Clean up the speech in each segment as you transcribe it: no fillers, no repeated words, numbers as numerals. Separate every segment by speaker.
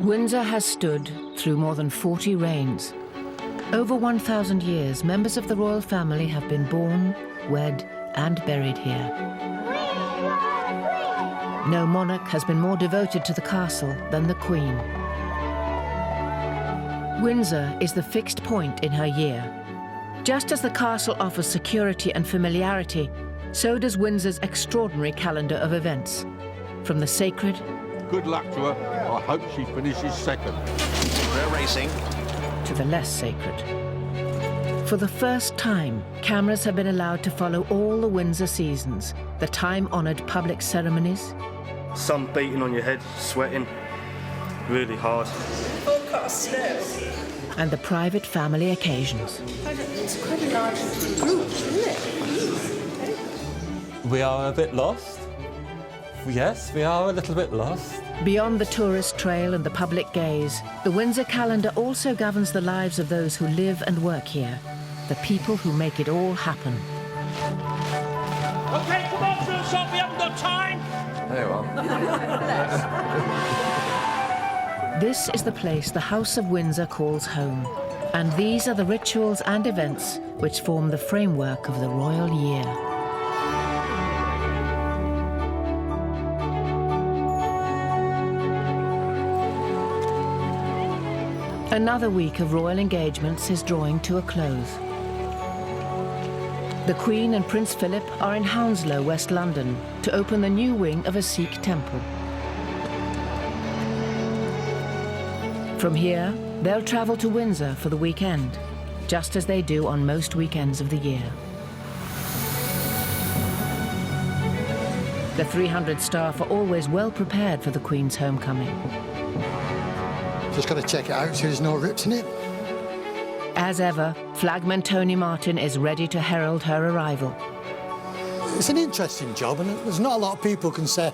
Speaker 1: Windsor has stood through more than 40 reigns. Over 1,000 years, members of the royal family have been born, wed, and buried here. No monarch has been more devoted to the castle than the Queen. Windsor is the fixed point in her year. Just as the castle offers security and familiarity, so does Windsor's extraordinary calendar of events. From the sacred...
Speaker 2: Good luck to her. I hope she finishes second.
Speaker 3: We're racing.
Speaker 1: ...to the less sacred. For the first time, cameras have been allowed to follow all the Windsor seasons, the time-honoured public ceremonies.
Speaker 4: Sun beating on your head, sweating, really hard.
Speaker 5: Forecast snow.
Speaker 1: And the private family occasions.
Speaker 5: It's quite a large group, isn't it?
Speaker 6: We are a bit lost. Yes, we are a little bit lost.
Speaker 1: Beyond the tourist trail and the public gaze, the Windsor calendar also governs the lives of those who live and work here, the people who make it all happen.
Speaker 7: OK, come on, through shop, we haven't got time.
Speaker 6: There you are.
Speaker 1: This is the place the House of Windsor calls home, and these are the rituals and events which form the framework of the royal year. Another week of royal engagements is drawing to a close. The Queen and Prince Philip are in Hounslow, West London, to open the new wing of a Sikh temple. From here, they'll travel to Windsor for the weekend, just as they do on most weekends of the year. The 300 staff are always well prepared for the Queen's homecoming.
Speaker 8: Just got to check it out so there's no rips in it.
Speaker 1: As ever, Flagman Tony Martin is ready to herald her arrival.
Speaker 8: It's an interesting job, and there's not a lot of people can say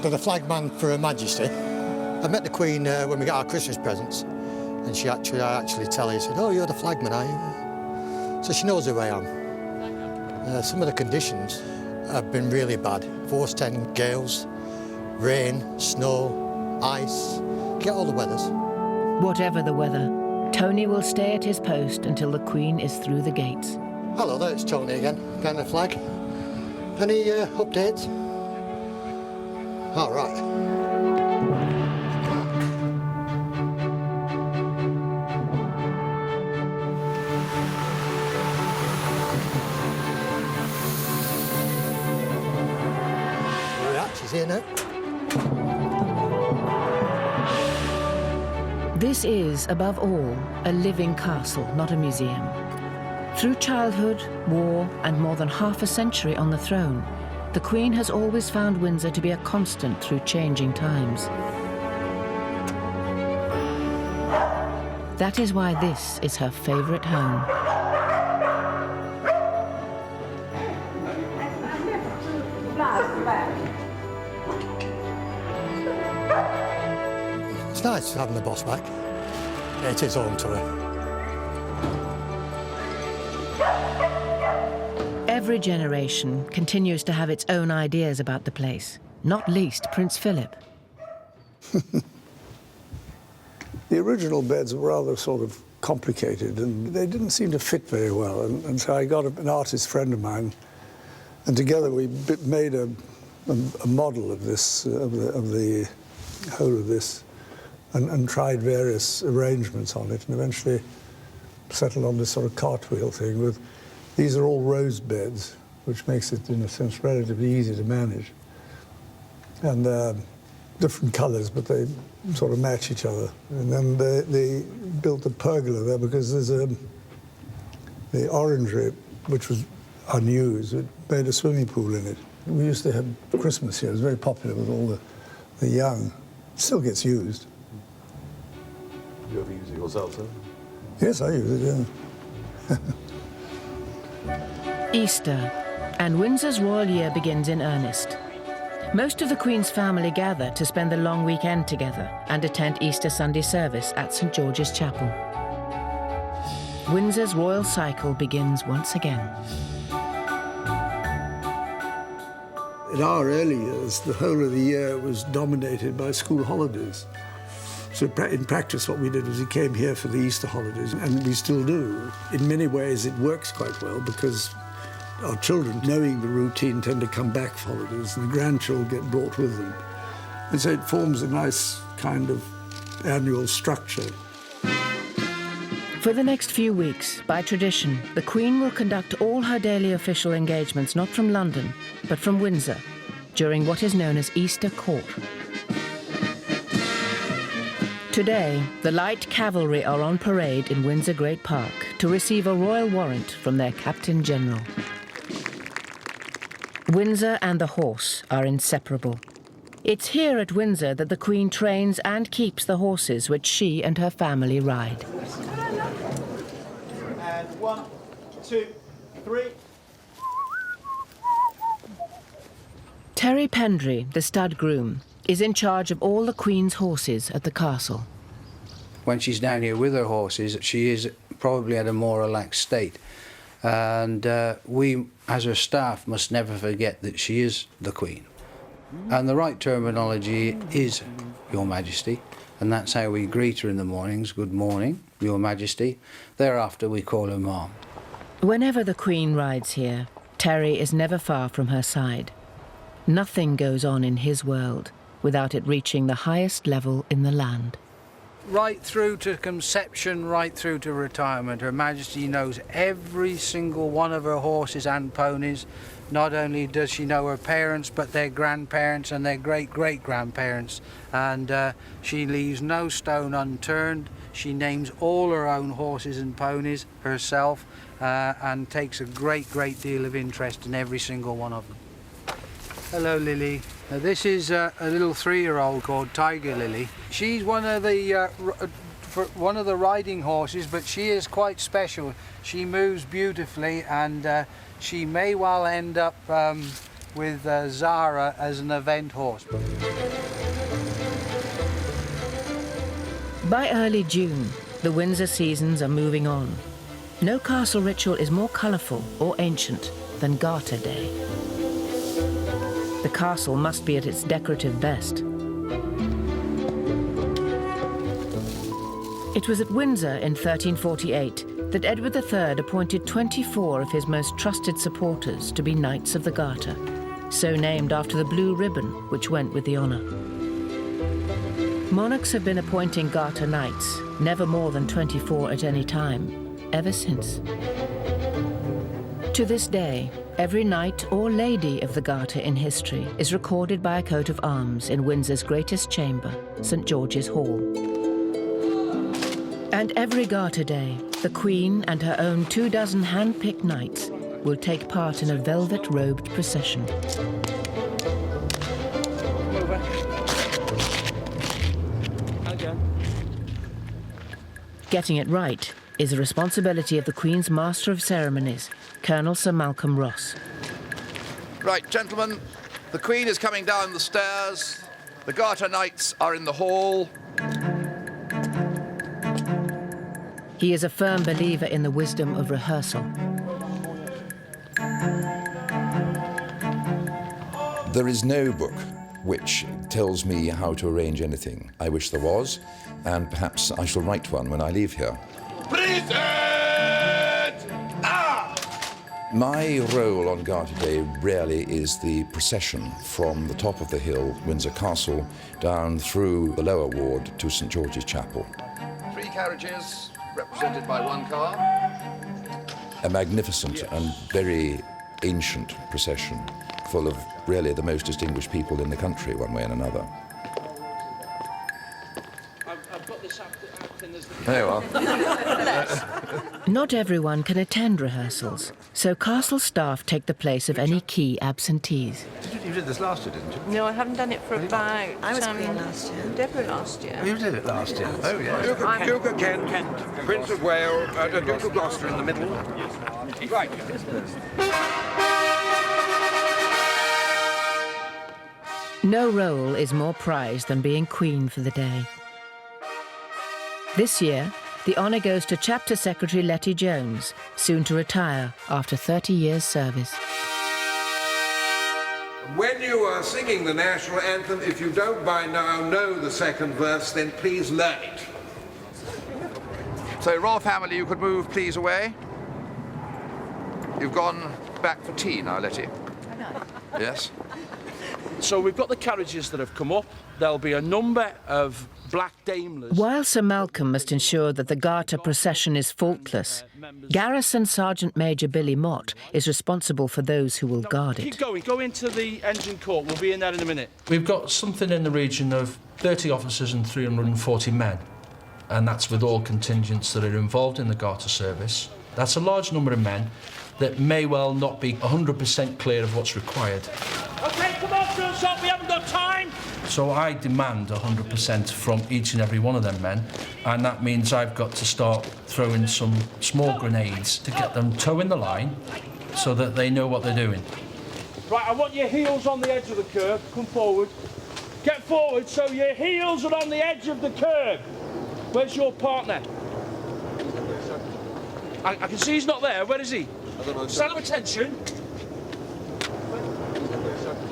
Speaker 8: they're the flagman for Her Majesty. I met the Queen when we got our Christmas presents, and I actually tell her, she said, "Oh, you're the flagman, are you?" So she knows who I am. Some of the conditions have been really bad. Force 10 gales, rain, snow, ice. Get all the weathers.
Speaker 1: Whatever the weather, Tony will stay at his post until the Queen is through the gates.
Speaker 8: Hello there, it's Tony again, behind the flag. Any updates? All right. Right, she's here now.
Speaker 1: This is, above all, a living castle, not a museum. Through childhood, war, and more than half a century on the throne, the Queen has always found Windsor to be a constant through changing times. That is why this is her favourite home.
Speaker 8: It's nice having the boss back. It is home to her.
Speaker 1: Every generation continues to have its own ideas about the place, not least Prince Philip.
Speaker 9: The original beds were rather sort of complicated, and they didn't seem to fit very well. And so I got an artist friend of mine, and together we made a model of this, of the whole of this, and tried various arrangements on it, and eventually settled on this sort of cartwheel thing with, these are all rose beds, which makes it, in a sense, relatively easy to manage. And different colours, but they sort of match each other. And then they built a pergola there because there's the orangery, which was unused, it made a swimming pool in it. We used to have Christmas here. It was very popular with all the young. It still gets used.
Speaker 6: You ever use it yourself, sir?
Speaker 9: Yes, I use it, yeah.
Speaker 1: Easter, and Windsor's royal year begins in earnest. Most of the Queen's family gather to spend the long weekend together and attend Easter Sunday service at St George's Chapel. Windsor's royal cycle begins once again.
Speaker 9: In our early years, the whole of the year was dominated by school holidays. So in practice, what we did was we came here for the Easter holidays, and we still do. In many ways, it works quite well because our children, knowing the routine, tend to come back for holidays, and the grandchildren get brought with them. And so it forms a nice kind of annual structure.
Speaker 1: For the next few weeks, by tradition, the Queen will conduct all her daily official engagements not from London, but from Windsor, during what is known as Easter Court. Today, the light cavalry are on parade in Windsor Great Park to receive a royal warrant from their Captain General. Windsor and the horse are inseparable. It's here at Windsor that the Queen trains and keeps the horses which she and her family ride.
Speaker 3: And 1, 2, 3.
Speaker 1: Terry Pendry, the stud groom, is in charge of all the Queen's horses at the castle.
Speaker 10: When she's down here with her horses, she is probably at a more relaxed state. And we, as her staff, must never forget that she is the Queen. And the right terminology is Your Majesty, and that's how we greet her in the mornings. Good morning, Your Majesty. Thereafter, we call her Mom.
Speaker 1: Whenever the Queen rides here, Terry is never far from her side. Nothing goes on in his world without it reaching the highest level in the land.
Speaker 10: Right through to conception, right through to retirement, Her Majesty knows every single one of her horses and ponies. Not only does she know her parents, but their grandparents and their great-great-grandparents. And she leaves no stone unturned. She names all her own horses and ponies herself and takes a great deal of interest in every single one of them. Hello, Lily. Now, this is a little 3-year-old called Tiger Lily. She's one of the riding horses, but she is quite special. She moves beautifully, and she may well end up with Zara as an event horse.
Speaker 1: By early June, the Windsor seasons are moving on. No castle ritual is more colourful or ancient than Garter Day. The castle must be at its decorative best. It was at Windsor in 1348 that Edward III appointed 24 of his most trusted supporters to be Knights of the Garter, so named after the blue ribbon which went with the honour. Monarchs have been appointing Garter Knights, never more than 24 at any time, ever since. To this day, every knight or lady of the Garter in history is recorded by a coat of arms in Windsor's greatest chamber, St George's Hall. And every Garter Day, the Queen and her own 24 hand-picked knights will take part in a velvet-robed procession. Getting it right is the responsibility of the Queen's Master of Ceremonies, Colonel Sir Malcolm Ross.
Speaker 11: Right, gentlemen, the Queen is coming down the stairs. The Garter Knights are in the hall.
Speaker 1: He is a firm believer in the wisdom of rehearsal.
Speaker 12: There is no book which tells me how to arrange anything. I wish there was, and perhaps I shall write one when I leave here.
Speaker 11: Present!
Speaker 12: My role on Garter Day really is the procession from the top of the hill, Windsor Castle, down through the lower ward to St George's Chapel.
Speaker 11: 3 carriages, represented by 1 car.
Speaker 12: A magnificent and very ancient procession, full of really the most distinguished people in the country, one way and another.
Speaker 7: I've got this acting as the...
Speaker 12: There you are.
Speaker 1: Not everyone can attend rehearsals, so castle staff take the place of any key absentees.
Speaker 13: You did this last year, didn't you?
Speaker 5: No, I haven't done it for about...
Speaker 14: I was Queen last year.
Speaker 5: Deborah last year.
Speaker 13: Oh, you did it last year? Oh, yeah.
Speaker 3: Duke of Kent, Prince of Wales, Duke of Gloucester in the middle. Right.
Speaker 1: No role is more prized than being Queen for the day. This year, the honour goes to Chapter Secretary Letty Jones, soon to retire after 30 years' service.
Speaker 3: When you are singing the national anthem, if you don't by now know the second verse, then please learn it.
Speaker 11: So, royal family, you could move, please, away. You've gone back for tea now, Letty. Yes?
Speaker 7: So we've got the carriages that have come up. There'll be a number of black Daimlers.
Speaker 1: While Sir Malcolm must ensure that the Garter procession is faultless, Garrison Sergeant Major Billy Mott is responsible for those who will guard
Speaker 7: Keep
Speaker 1: it.
Speaker 7: going. Go into the engine court. We'll be in there in a minute.
Speaker 14: We've got something in the region of 30 officers and 340 men, and that's with all contingents that are involved in the Garter service. That's a large number of men that may well not be 100% clear of what's required.
Speaker 7: OK, come on, Phil, we haven't got time.
Speaker 14: So I demand 100% from each and every one of them men, and that means I've got to start throwing some small grenades to get them toeing the line so that they know what they're doing.
Speaker 7: Right, I want your heels on the edge of the curb. Come forward. Get forward so your heels are on the edge of the curb. Where's your partner? I can see he's not there. Where is he?
Speaker 2: I don't know.
Speaker 7: Stand at attention.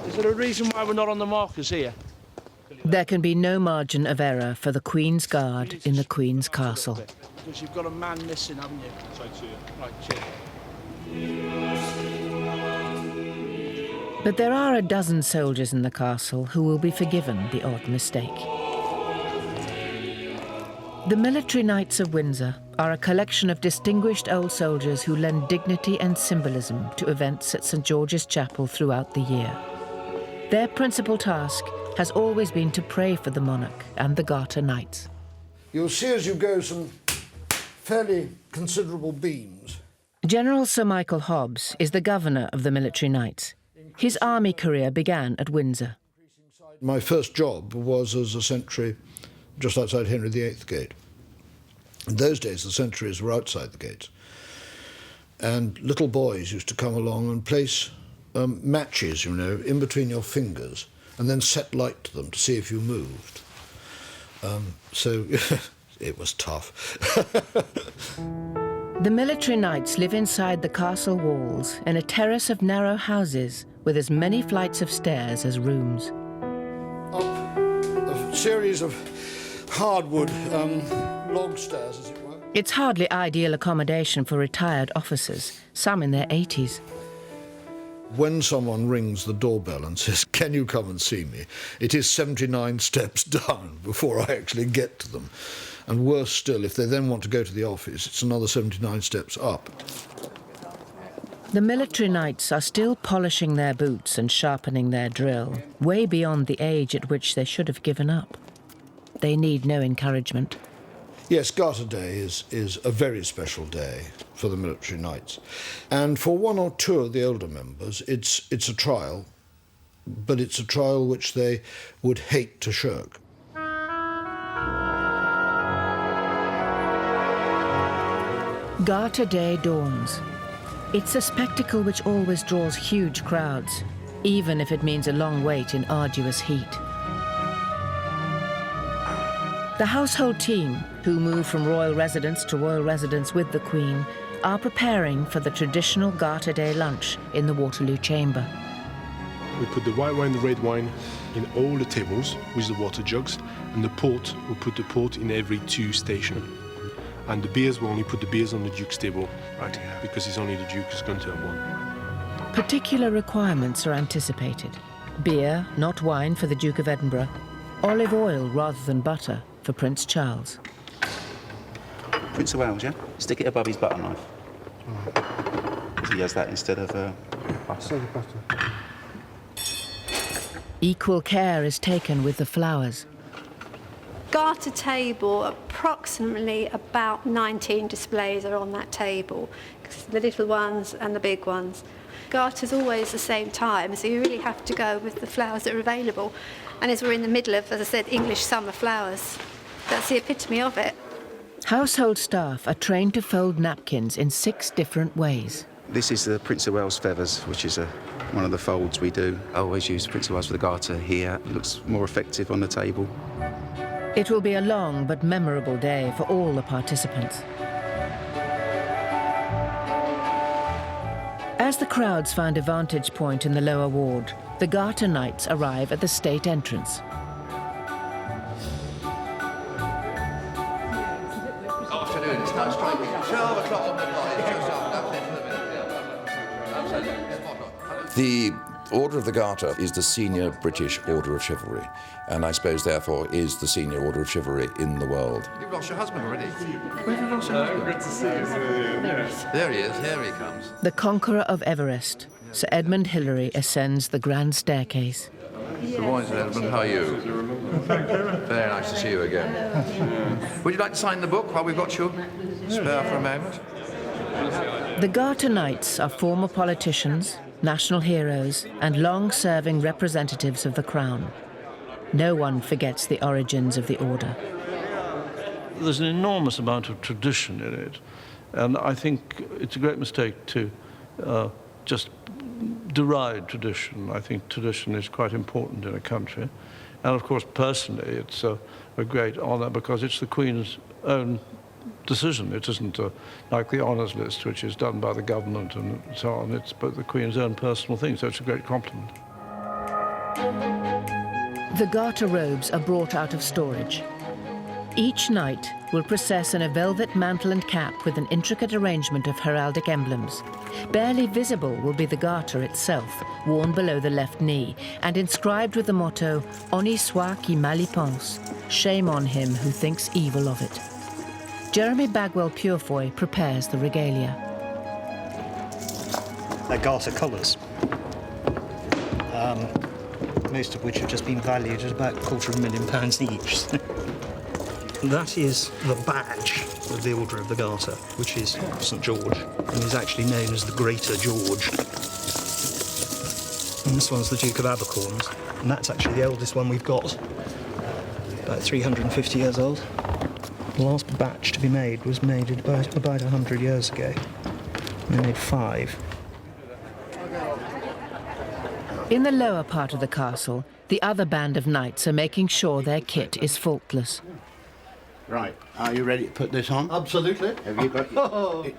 Speaker 7: Is there a reason why we're not on the markers here?
Speaker 1: There can be no margin of error for the Queen's Guard in the Queen's Castle.
Speaker 7: Because you've got a man missing, haven't you? Right, cheers.
Speaker 1: But there are a dozen soldiers in the castle who will be forgiven the odd mistake. The Military Knights of Windsor are a collection of distinguished old soldiers who lend dignity and symbolism to events at St George's Chapel throughout the year. Their principal task has always been to pray for the monarch and the Garter Knights.
Speaker 9: You'll see as you go some fairly considerable beams.
Speaker 1: General Sir Michael Hobbs is the governor of the Military Knights. His army career began at Windsor.
Speaker 9: My first job was as a sentry just outside Henry VIII Gate. In those days, the sentries were outside the gates. And little boys used to come along and place matches, you know, in between your fingers, and then set light to them to see if you moved. So it was tough.
Speaker 1: The Military Knights live inside the castle walls in a terrace of narrow houses with as many flights of stairs as rooms.
Speaker 9: Up a series of hardwood log stairs, as it were.
Speaker 1: It's hardly ideal accommodation for retired officers, some in their 80s.
Speaker 9: When someone rings the doorbell and says, "Can you come and see me?" it is 79 steps down before I actually get to them. And worse still, if they then want to go to the office, it's another 79 steps up.
Speaker 1: The Military Knights are still polishing their boots and sharpening their drill, way beyond the age at which they should have given up. They need no encouragement.
Speaker 9: Yes, Garter Day is a very special day for the Military Knights. And for one or two of the older members, it's a trial, but it's a trial which they would hate to shirk.
Speaker 1: Garter Day dawns. It's a spectacle which always draws huge crowds, even if it means a long wait in arduous heat. The household team, who move from royal residence to royal residence with the Queen, are preparing for the traditional Garter Day lunch in the Waterloo Chamber.
Speaker 15: We put the white wine and the red wine in all the tables with the water jugs, and the port, we put the port in every 2 stations. And the beers, we only put the beers on the Duke's table, right here, because it's only the Duke who's going to have one.
Speaker 1: Particular requirements are anticipated. Beer, not wine, for the Duke of Edinburgh. Olive oil rather than butter for Prince Charles.
Speaker 13: Prince of Wales, yeah? Stick it above his butter knife. Because he has that instead of butter.
Speaker 1: Equal care is taken with the flowers.
Speaker 16: Garter table, approximately about 19 displays are on that table, the little ones and the big ones. Garter's always the same time, so you really have to go with the flowers that are available. And as we're in the middle of, as I said, English summer flowers, that's the epitome of it.
Speaker 1: Household staff are trained to fold napkins in 6 different ways.
Speaker 13: This is the Prince of Wales feathers, which is one of the folds we do. I always use Prince of Wales for the garter here. It looks more effective on the table.
Speaker 1: It will be a long but memorable day for all the participants. As As the crowds find a vantage point in the lower ward, the Garter Knights arrive at the state entrance.
Speaker 11: Afternoon, it's now striking 12 o'clock on the clock. The Order of the Garter is the senior British Order of Chivalry, and I suppose therefore is the senior Order of Chivalry in the world. You've lost your husband already. Where have you lost your husband? Good to see you. There he is, here he comes.
Speaker 1: The conqueror of Everest, Sir Edmund Hillary, ascends the grand staircase.
Speaker 11: Good morning, Sir Edmund. How are you? Very nice to see you again. Would you like to sign the book while we've got you spare for a moment?
Speaker 1: The Garter Knights are former politicians, national heroes, and long-serving representatives of the Crown. No one forgets the origins of the order.
Speaker 17: There's an enormous amount of tradition in it, and I think it's a great mistake to just deride tradition. I think tradition is quite important in a country. And of course, personally, it's a great honour because it's the Queen's own decision. It isn't like the honours list, which is done by the government and so on. It's but the Queen's own personal thing, so it's a great compliment.
Speaker 1: The Garter robes are brought out of storage. Each knight will process in a velvet mantle and cap with an intricate arrangement of heraldic emblems. Barely visible will be the garter itself, worn below the left knee, and inscribed with the motto, Honi soit qui mal y pense, shame on him who thinks evil of it. Jeremy Bagwell-Purefoy prepares the regalia.
Speaker 18: They're garter collars, most of which have just been valued at about £250,000 each. That is the badge of the Order of the Garter, which is St George, and is actually known as the Greater George. And this one's the Duke of Abercorn's, and that's actually the oldest one we've got, about 350 years old. The last batch to be made was made about 100 years ago. They made 5.
Speaker 1: In the lower part of the castle, the other band of knights are making sure their kit is faultless.
Speaker 19: Right, are you ready to put this on?
Speaker 20: Absolutely.
Speaker 19: Have you got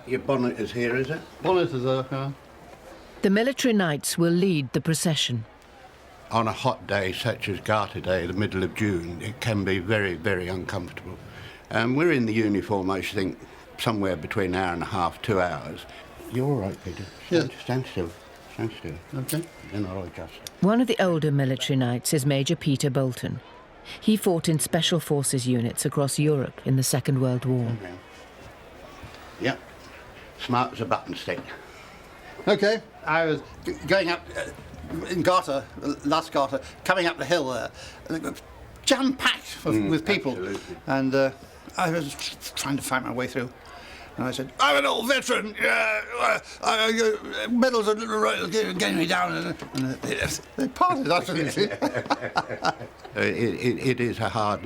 Speaker 19: your bonnet is here, is it?
Speaker 20: Bonnet is there, yeah.
Speaker 1: The military knights will lead the procession.
Speaker 19: On a hot day such as Garter Day, the middle of June, it can be very, very uncomfortable. We're in the uniform, I think, somewhere between an hour and a half, 2 hours. You're all right, Peter. Stand still. Stand still.
Speaker 20: Okay.
Speaker 19: Then I'll adjust.
Speaker 1: One of the older military knights is Major Peter Bolton. He fought in Special Forces units across Europe in the Second World War.
Speaker 19: Okay. Yep. Smart as a button stick.
Speaker 20: Okay. I was going up in Garter, last Garter, coming up the hill there, jam-packed with people.
Speaker 19: Absolutely.
Speaker 20: And I was trying to find my way through. And I said, I'm an old veteran. Medals are getting me down. And they parted after this.
Speaker 19: It is a hard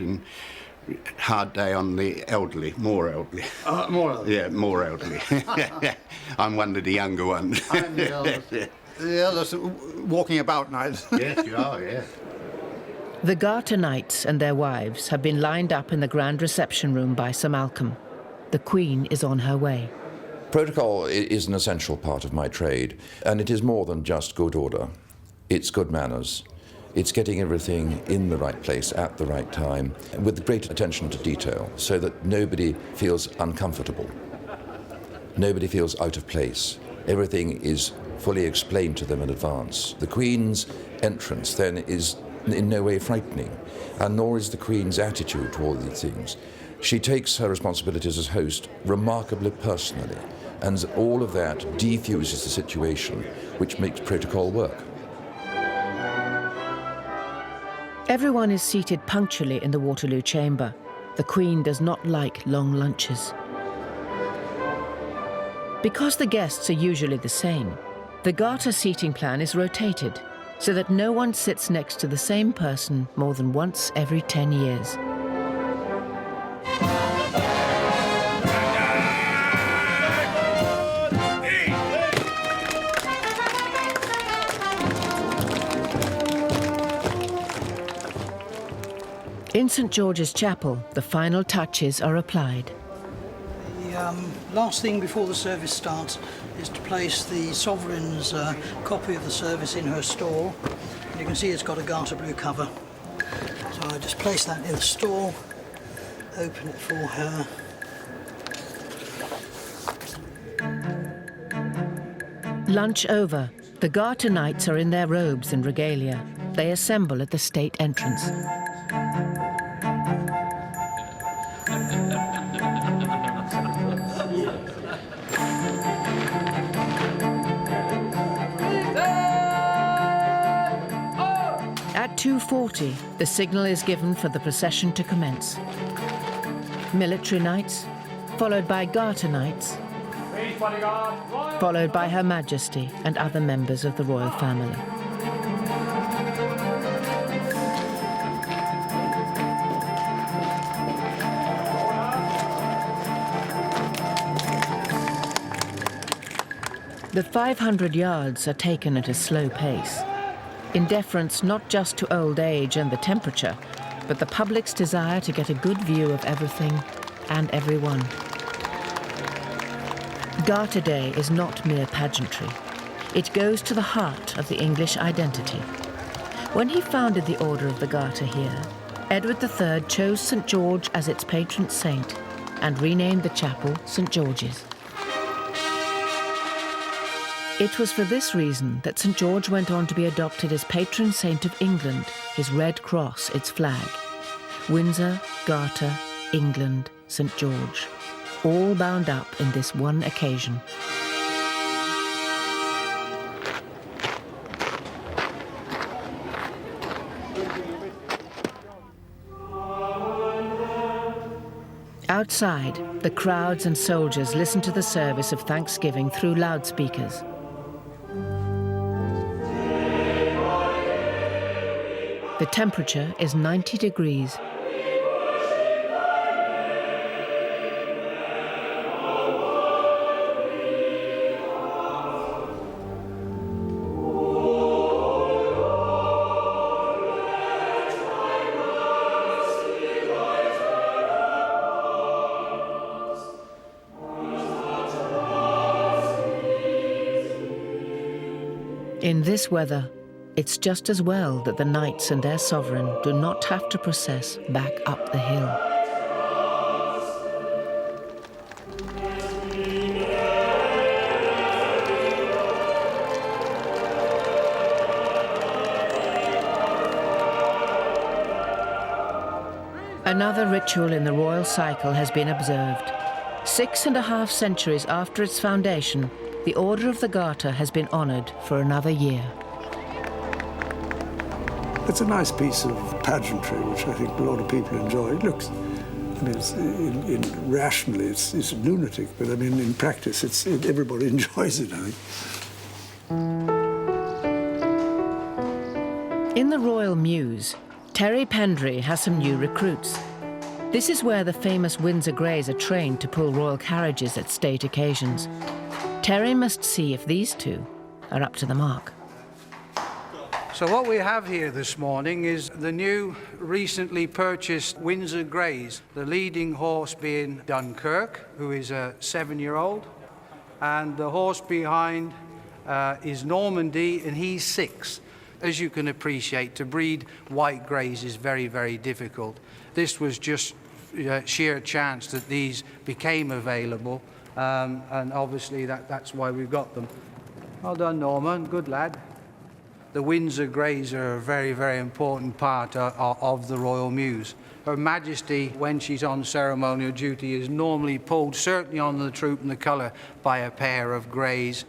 Speaker 19: day on the elderly, more elderly.
Speaker 20: More elderly?
Speaker 19: Yeah, more elderly. I'm one of the younger ones.
Speaker 20: I'm the eldest. The eldest walking about night.
Speaker 19: Yes, you are, yeah.
Speaker 1: The Garter Knights and their wives have been lined up in the grand reception room by Sir Malcolm. The Queen is on her way.
Speaker 12: Protocol is an essential part of my trade, and it is more than just good order. It's good manners. It's getting everything in the right place at the right time, with great attention to detail, so that nobody feels uncomfortable. Nobody feels out of place. Everything is fully explained to them in advance. The Queen's entrance, then, is in no way frightening, and nor is the Queen's attitude toward these things. She takes her responsibilities as host remarkably personally, and all of that defuses the situation, which makes protocol work.
Speaker 1: Everyone is seated punctually in the Waterloo chamber. The Queen does not like long lunches. Because the guests are usually the same, the Garter seating plan is rotated, so that no one sits next to the same person more than once every 10 years. In St George's Chapel, the final touches are applied.
Speaker 18: The last thing before the service starts is to place the Sovereign's copy of the service in her stall. And you can see it's got a garter blue cover. So I just place that in the stall, open it for her.
Speaker 1: Lunch over, the Garter Knights are in their robes and regalia. They assemble at the state entrance. At 2:40, the signal is given for the procession to commence. Military Knights, followed by Garter Knights, followed by Her Majesty and other members of the royal family. The 500 yards are taken at a slow pace, in deference not just to old age and the temperature, but the public's desire to get a good view of everything and everyone. Garter Day is not mere pageantry. It goes to the heart of the English identity. When he founded the Order of the Garter here, Edward III chose St. George as its patron saint and renamed the chapel St. George's. It was for this reason that St. George went on to be adopted as patron saint of England, his red cross its flag. Windsor, Garter, England, St. George, all bound up in this one occasion. Outside, the crowds and soldiers listen to the service of thanksgiving through loudspeakers. The temperature is 90 degrees. In this weather, it's just as well that the knights and their sovereign do not have to process back up the hill. Another ritual in the royal cycle has been observed. 6.5 centuries after its foundation, the Order of the Garter has been honoured for another year.
Speaker 9: It's a nice piece of pageantry, which I think a lot of people enjoy. It looks, I mean, rationally, it's lunatic, but I mean, in practice, everybody enjoys it, I think.
Speaker 1: In the Royal Mews, Terry Pendry has some new recruits. This is where the famous Windsor Greys are trained to pull royal carriages at state occasions. Terry must see if these two are up to the mark.
Speaker 10: So what we have here this morning is the new, recently purchased Windsor Greys, the leading horse being Dunkirk, who is a 7-year-old, and the horse behind is Normandy, and he's 6. As you can appreciate, to breed white greys is very, very difficult. This was just sheer chance that these became available, and obviously that's why we've got them. Well done, Norman, good lad. The Windsor Greys are a very, very important part of the Royal Mews. Her Majesty, when she's on ceremonial duty, is normally pulled, certainly on the troop and the colour, by a pair of greys.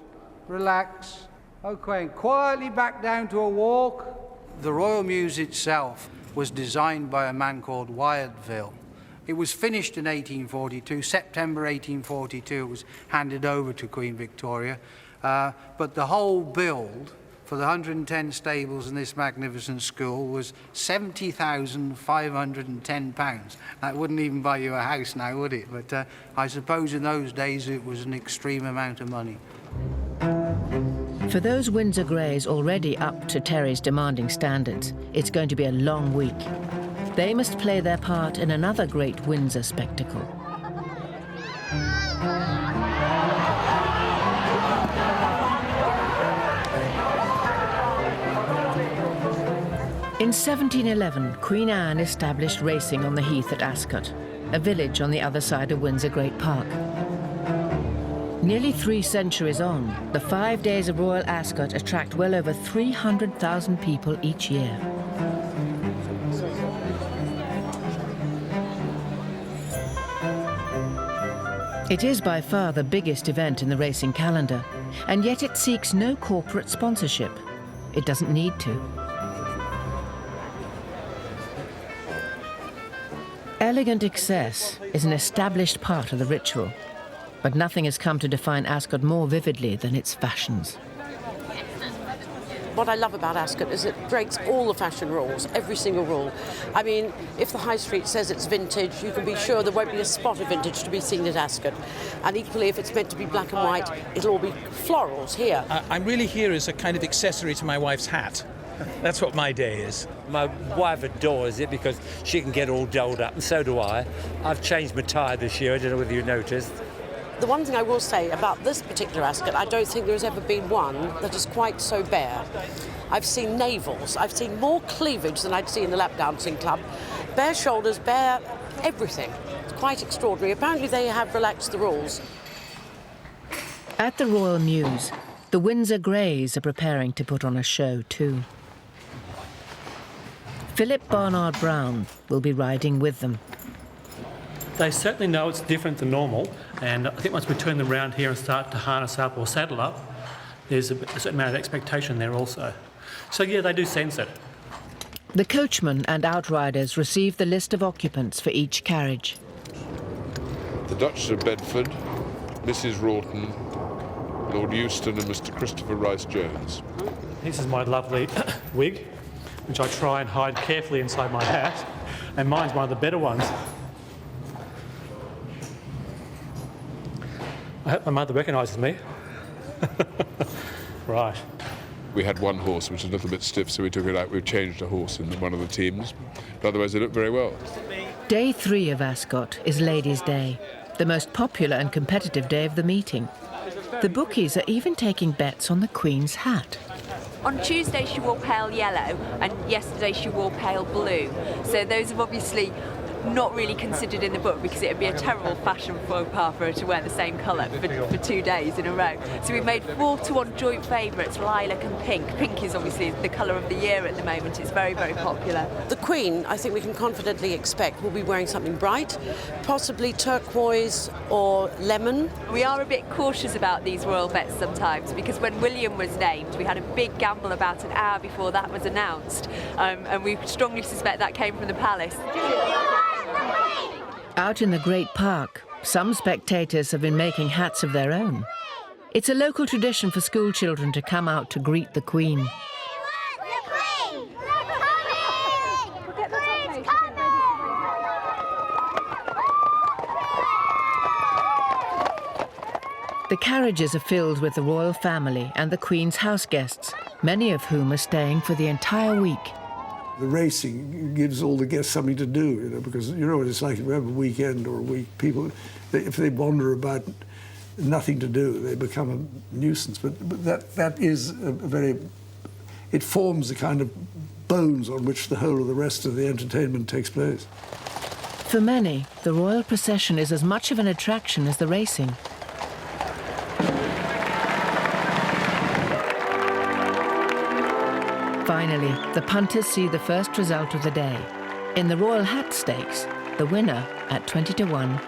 Speaker 10: Relax. Okay, quietly back down to a walk. The Royal Mews itself was designed by a man called Wyatville. It was finished in 1842, September 1842, it was handed over to Queen Victoria. But the whole build for the 110 stables in this magnificent school was £70,510. That wouldn't even buy you a house now, would it? But I suppose in those days it was an extreme amount of money.
Speaker 1: For those Windsor Greys already up to Terry's demanding standards, it's going to be a long week. They must play their part in another great Windsor spectacle. In 1711, Queen Anne established racing on the heath at Ascot, a village on the other side of Windsor Great Park. Nearly 3 centuries on, the 5 days of Royal Ascot attract well over 300,000 people each year. It is by far the biggest event in the racing calendar, and yet it seeks no corporate sponsorship. It doesn't need to. Elegant excess is an established part of the ritual, but nothing has come to define Ascot more vividly than its fashions.
Speaker 21: What I love about Ascot is it breaks all the fashion rules, every single rule. I mean, if the high street says it's vintage, you can be sure there won't be a spot of vintage to be seen at Ascot. And equally, if it's meant to be black and white, it'll all be florals here.
Speaker 22: I'm really here as a kind of accessory to my wife's hat. That's what my day is.
Speaker 23: My wife adores it because she can get all dolled up, and so do I. I've changed my tie this year, I don't know whether you noticed.
Speaker 21: The one thing I will say about this particular Ascot, I don't think there has ever been one that is quite so bare. I've seen navels, I've seen more cleavage than I'd see in the lap dancing club. Bare shoulders, bare everything. It's quite extraordinary. Apparently they have relaxed the rules.
Speaker 1: At the Royal Mews, the Windsor Greys are preparing to put on a show too. Philip Barnard Brown will be riding with them.
Speaker 24: They certainly know it's different than normal, and I think once we turn them around here and start to harness up or saddle up, there's a certain amount of expectation there also. So yeah, they do sense it.
Speaker 1: The coachman and outriders receive the list of occupants for each carriage.
Speaker 2: The Duchess of Bedford, Mrs. Wroughton, Lord Euston and Mr. Christopher Rice-Jones.
Speaker 24: This is my lovely wig, which I try and hide carefully inside my hat, and mine's one of the better ones. I hope my mother recognises me. Right.
Speaker 2: We had one horse which was a little bit stiff, so we took it out. We changed a horse in one of the teams, but otherwise they looked very well.
Speaker 1: Day 3 of Ascot is Ladies' Day, the most popular and competitive day of the meeting. The bookies are even taking bets on the Queen's hat.
Speaker 25: On Tuesday she wore pale yellow, and yesterday she wore pale blue. So those have obviously not really considered in the book because it would be a terrible fashion faux pas for her to wear the same colour for 2 days in a row. So we made 4-1 joint favourites, lilac and pink. Pink is obviously the colour of the year at the moment. It's very, very popular.
Speaker 21: The Queen, I think we can confidently expect, will be wearing something bright, possibly turquoise or lemon.
Speaker 25: We are a bit cautious about these royal bets sometimes because when William was named, we had a big gamble about an hour before that was announced, and we strongly suspect that came from the palace.
Speaker 1: Out in the Great Park, some spectators have been making hats of their own. It's a local tradition for school children to come out to greet the Queen. The carriages are filled with the royal family and the Queen's house guests, many of whom are staying for the entire week.
Speaker 9: The racing gives all the guests something to do, you know, because you know what it's like if you have a weekend or a week. People, if they wander about nothing to do, they become a nuisance. But that is a very... It forms the kind of bones on which the whole of the rest of the entertainment takes place.
Speaker 1: For many, the royal procession is as much of an attraction as the racing. Finally, the punters see the first result of the day. In the Royal Hat Stakes, the winner, at 20-1,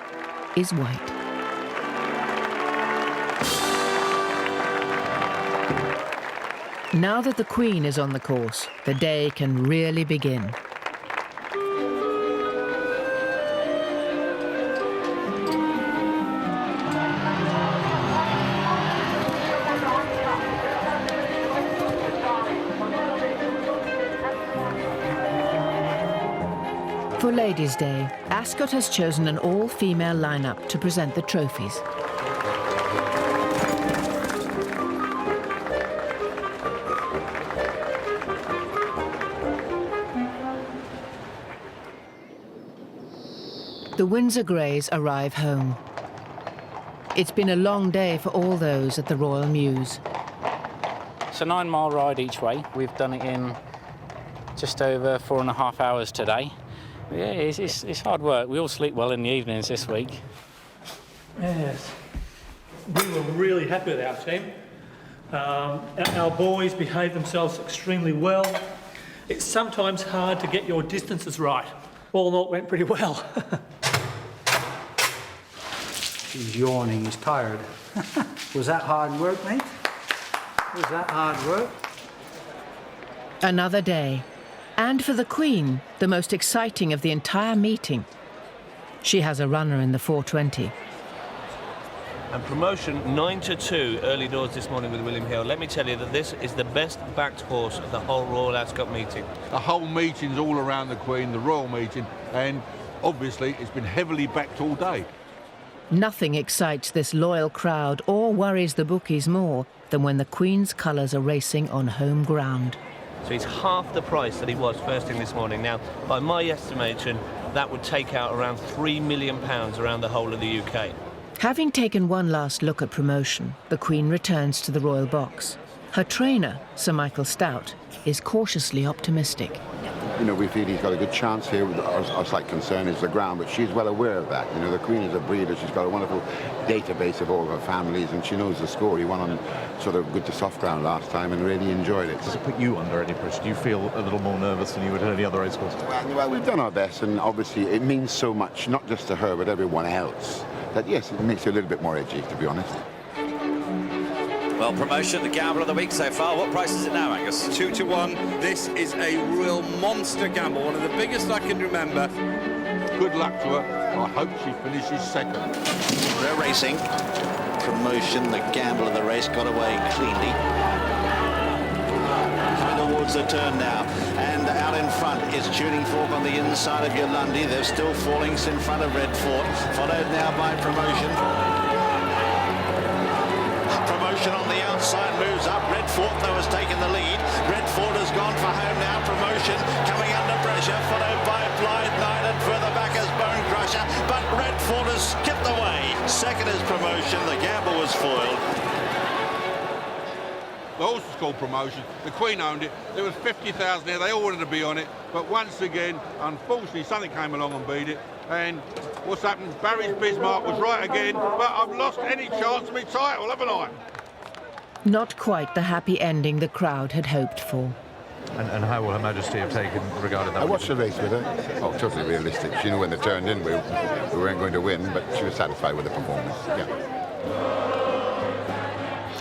Speaker 1: is white. Now that the Queen is on the course, the day can really begin. For Ladies' Day, Ascot has chosen an all-female lineup to present the trophies. The Windsor Greys arrive home. It's been a long day for all those at the Royal Mews.
Speaker 26: It's a 9-mile ride each way. We've done it in
Speaker 3: just over 4.5 hours today. Yeah, it's hard work. We all sleep well in the evenings this week.
Speaker 24: Yes. We were really happy with our team. Our boys behaved themselves extremely well. It's sometimes hard to get your distances right. All in all, it went pretty well.
Speaker 10: He's yawning, he's tired. Was that hard work, mate? Was that hard work?
Speaker 1: Another day. And for the Queen, the most exciting of the entire meeting. She has a runner in the 420.
Speaker 4: And promotion 9-2 early doors this morning with William Hill. Let me tell you that this is the best backed horse of the whole Royal Ascot meeting.
Speaker 2: The whole meeting's all around the Queen, the royal meeting, and obviously it's been heavily backed all day.
Speaker 1: Nothing excites this loyal crowd or worries the bookies more than when the Queen's colours are racing on home ground.
Speaker 4: So he's half the price that he was first thing this morning. Now, by my estimation, that would take out around £3 million around the whole of the UK.
Speaker 1: Having taken one last look at promotion, the Queen returns to the royal box. Her trainer, Sir Michael Stout, is cautiously optimistic.
Speaker 5: You know, we feel he's got a good chance here. Our slight concern is the ground, but she's well aware of that. You know, the Queen is a breeder. She's got a wonderful database of all her families, and she knows the score. He won on sort of good to soft ground last time and really enjoyed it.
Speaker 6: Does it put you under any pressure? Do you feel a little more nervous than you would at any other racecourse?
Speaker 5: Well, we've done our best, and obviously it means so much, not just to her, but everyone else, that yes, it makes you a little bit more edgy, to be honest.
Speaker 8: Well, promotion, the gamble of the week so far. What price is it now, Angus?
Speaker 26: 2-1. This is a real monster gamble, one of the biggest I can remember.
Speaker 2: Good luck to her. I hope she finishes second.
Speaker 8: They're racing. Promotion, the gamble of the race, got away cleanly. Coming towards the turn now. And out in front is Tuning Fork on the inside of Yolandi. They're still falling in front of Red Fort. Followed now by Promotion. Promotion on the outside moves up. Red Fort, though, has taken the lead. Red Fort has gone for home now. Promotion coming under pressure, followed by Blythe Knight, and further back is Bone Crusher. But Red Fort has skipped away. Second is Promotion. The gamble was foiled.
Speaker 2: The horse was called Promotion. The Queen owned it. There was 50,000 there. They all wanted to be on it. But once again, unfortunately, something came along and beat it. And what's happened? Barry's Bismarck was right again. But I've lost any chance of my title, haven't I?
Speaker 1: Not quite the happy ending the crowd had hoped for.
Speaker 6: And how will Her Majesty have regarded that?
Speaker 5: I watched the race with her. Oh, totally realistic. She knew when they turned in we weren't going to win, but she was satisfied with the performance. Yeah.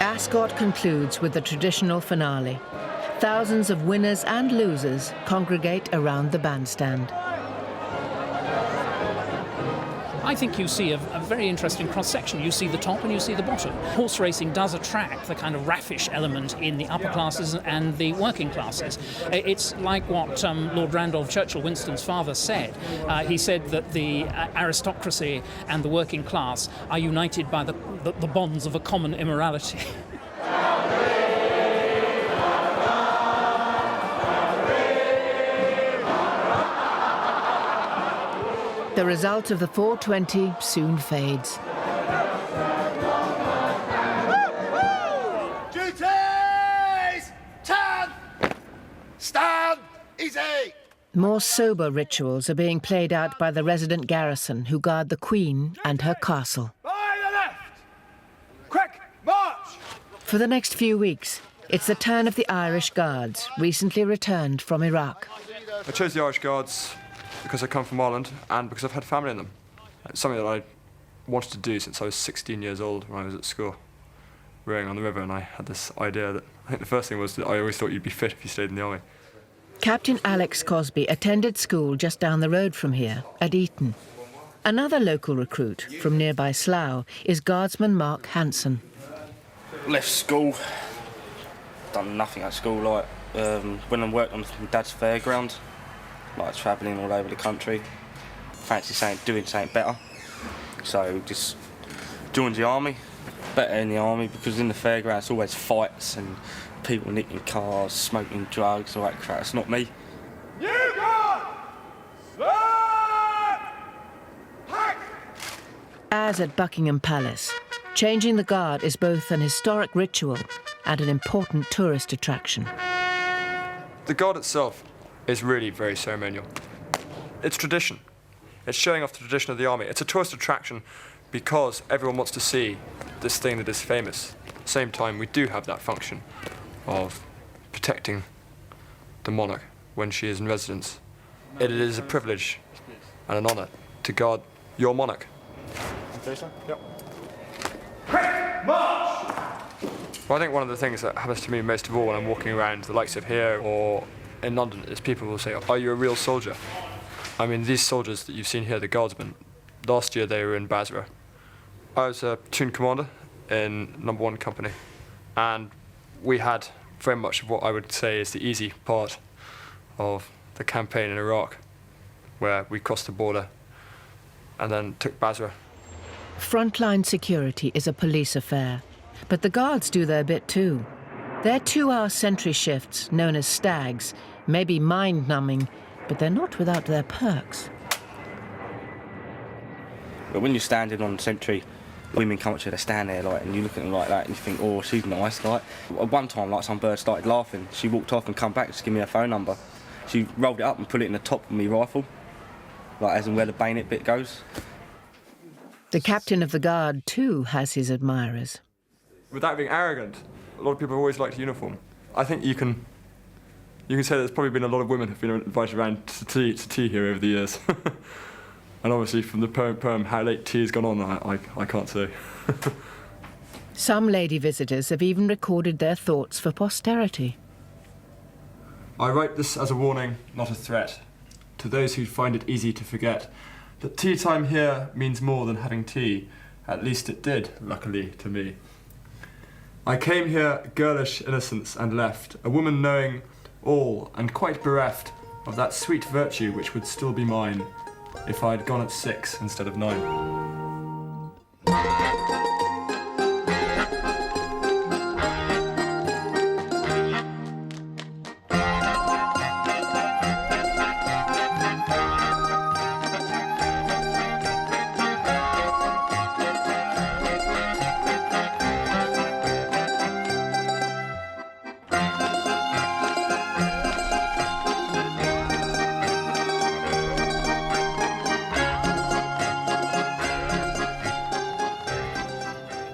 Speaker 1: Ascot concludes with the traditional finale. Thousands of winners and losers congregate around the bandstand.
Speaker 27: I think you see a very interesting cross-section. You see the top and you see the bottom. Horse racing does attract the kind of raffish element in the upper classes and the working classes. It's like what Lord Randolph Churchill, Winston's father, said. He said that the aristocracy and the working class are united by the bonds of a common immorality.
Speaker 1: The result of the 420 soon fades.
Speaker 26: Duties! Turn! Stand! Easy!
Speaker 1: More sober rituals are being played out by the resident garrison who guard the Queen and her castle.
Speaker 26: By the left! Quick, march!
Speaker 1: For the next few weeks, it's the turn of the Irish Guards, recently returned from Iraq.
Speaker 28: I chose the Irish Guards because I come from Ireland and because I've had family in them. It's something that I wanted to do since I was 16 years old when I was at school, rowing on the river, and I had this idea that, I think the first thing was that I always thought you'd be fit if you stayed in the army.
Speaker 1: Captain Alex Cosby attended school just down the road from here, at Eton. Another local recruit from nearby Slough is Guardsman Mark Hanson.
Speaker 29: Left school, done nothing at school, like went and worked on my dad's fairground, like travelling all over the country. Fancy doing something better, so just joined the army. Better in the army because in the fairground it's always fights and people nicking cars, smoking drugs, all that crap. It's not me.
Speaker 1: As at Buckingham Palace, changing the guard is both an historic ritual and an important tourist attraction.
Speaker 28: The guard itself is really very ceremonial. It's tradition. It's showing off the tradition of the army. It's a tourist attraction because everyone wants to see this thing that is famous. At the same time, we do have that function of protecting the monarch when she is in residence. It is a privilege and an honour to guard your monarch. Yep. March! Well, I think one of the things that happens to me most of all when I'm walking around the likes of here or in London is people will say, "Are you a real soldier?" I mean, these soldiers that you've seen here, the guardsmen, last year they were in Basra. I was a platoon commander in No. 1 Company, and we had very much of what I would say is the easy part of the campaign in Iraq, where we crossed the border and then took Basra.
Speaker 1: Frontline security is a police affair, but the guards do their bit too. Their 2-hour sentry shifts, known as stags, may be mind-numbing, but they're not without their perks.
Speaker 29: But when you're standing on sentry, women come up to you, they stand there like, and you look at them like that, and you think, oh, she's nice. Like, at one time, like, some bird started laughing. She walked off and come back to give me her phone number. She rolled it up and put it in the top of my rifle, like as in where the bayonet bit goes.
Speaker 1: The captain of the guard, too, has his admirers.
Speaker 28: Without being arrogant, a lot of people have always liked uniform. I think you can say there's probably been a lot of women who've been invited around to tea here over the years. And obviously from the poem, how late tea has gone on, I can't say.
Speaker 1: Some lady visitors have even recorded their thoughts for posterity.
Speaker 28: I write this as a warning, not a threat, to those who find it easy to forget that tea time here means more than having tea. At least it did, luckily, to me. I came here girlish innocence and left, a woman knowing all and quite bereft of that sweet virtue which would still be mine if I had gone at 6 instead of 9.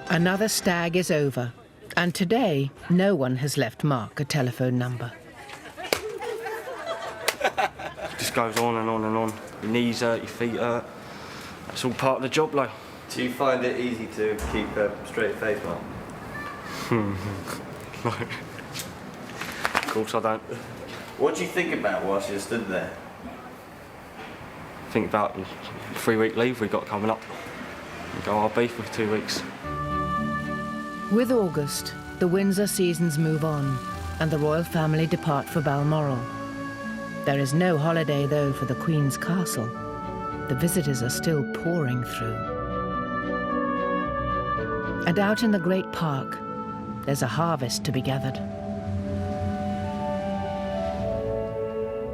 Speaker 1: Another stag is over, and today no one has left Mark a telephone number.
Speaker 29: It just goes on and on and on. Your knees hurt, your feet hurt. That's all part of the job, like.
Speaker 7: Do you find it easy to keep a straight face, Mark?
Speaker 29: Of course I don't.
Speaker 7: What do you think about whilst you stood there?
Speaker 29: Think about the 3-week leave we got coming up. We go RB for 2 weeks.
Speaker 1: With August, the Windsor seasons move on, and the royal family depart for Balmoral. There is no holiday, though, for the Queen's Castle. The visitors are still pouring through. And out in the great park, there's a harvest to be gathered.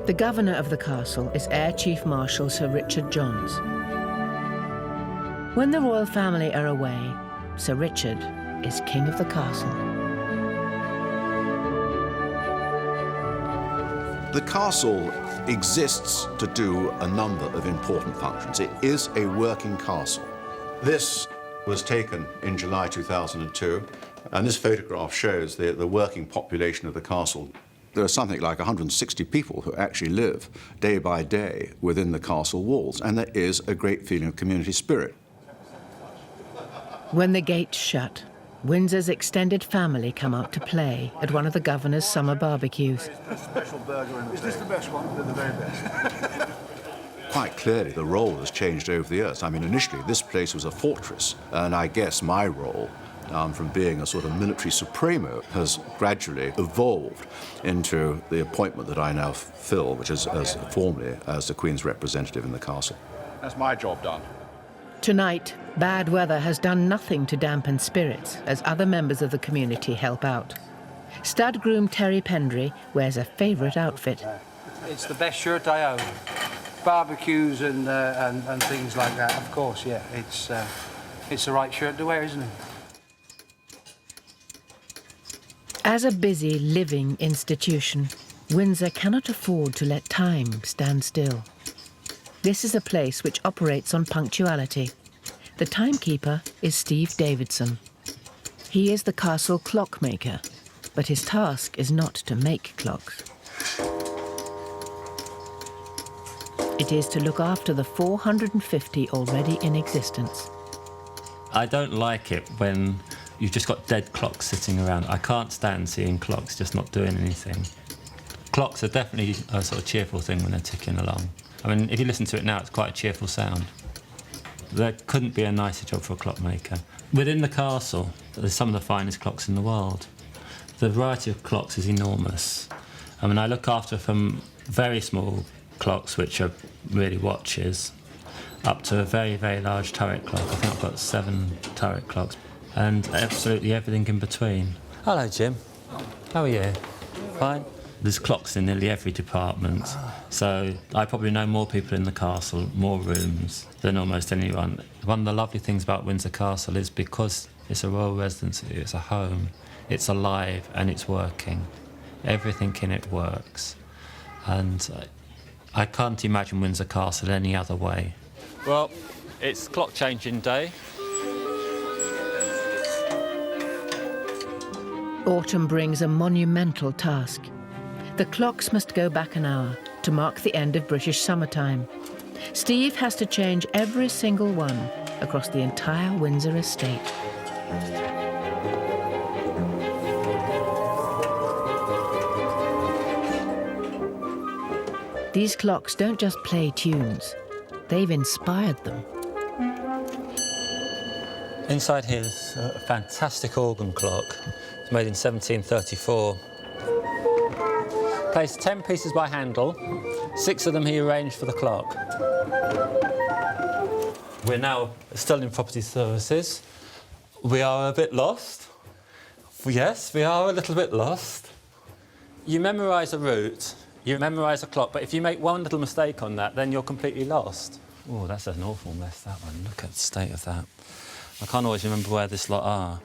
Speaker 1: The governor of the castle is Air Chief Marshal Sir Richard Johns. When the royal family are away, Sir Richard is king of the castle.
Speaker 11: The castle exists to do a number of important functions. It is a working castle. This was taken in July 2002, and this photograph shows the working population of the castle. There are something like 160 people who actually live day by day within the castle walls, and there is a great feeling of community spirit.
Speaker 1: When the gates shut, Windsor's extended family come out to play at one of the governor's summer barbecues.
Speaker 13: Special burger in the Is this the best one? They're the very best.
Speaker 11: Quite clearly, the role has changed over the years. I mean, initially, this place was a fortress, and I guess my role, from being a sort of military supremo, has gradually evolved into the appointment that I now fill, which is formally as the Queen's representative in the castle.
Speaker 13: That's my job done.
Speaker 1: Tonight, bad weather has done nothing to dampen spirits as other members of the community help out. Stud groom Terry Pendry wears a favourite outfit.
Speaker 10: It's the best shirt I own. Barbecues and things like that, of course, yeah. It's the right shirt to wear, isn't it?
Speaker 1: As a busy, living institution, Windsor cannot afford to let time stand still. This is a place which operates on punctuality. The timekeeper is Steve Davidson. He is the castle clockmaker, but his task is not to make clocks. It is to look after the 450 already in existence.
Speaker 3: I don't like it when you've just got dead clocks sitting around. I can't stand seeing clocks just not doing anything. Clocks are definitely a sort of cheerful thing when they're ticking along. I mean, if you listen to it now, it's quite a cheerful sound. There couldn't be a nicer job for a clockmaker. Within the castle, there's some of the finest clocks in the world. The variety of clocks is enormous. I mean, I look after from very small clocks, which are really watches, up to a very, very large turret clock. I think I've got 7 turret clocks, and absolutely everything in between. Hello, Jim. How are you? Fine. There's clocks in nearly every department, so I probably know more people in the castle, more rooms, than almost anyone. One of the lovely things about Windsor Castle is because it's a royal residency, it's a home, it's alive and it's working. Everything in it works. And I can't imagine Windsor Castle any other way. Well, it's clock changing day.
Speaker 1: Autumn brings a monumental task. The clocks must go back an hour to mark the end of British summertime. Steve has to change every single one across the entire Windsor estate. These clocks don't just play tunes, they've inspired them.
Speaker 3: Inside here is a fantastic organ clock. It's made in 1734. Placed 10 pieces by Handel, 6 of them he arranged for the clock. We're now still in property services. We are a bit lost. Yes, we are a little bit lost. You memorise a route, you memorise a clock, but if you make one little mistake on that, then you're completely lost. Oh, that's an awful mess, that one. Look at the state of that. I can't always remember where this lot are.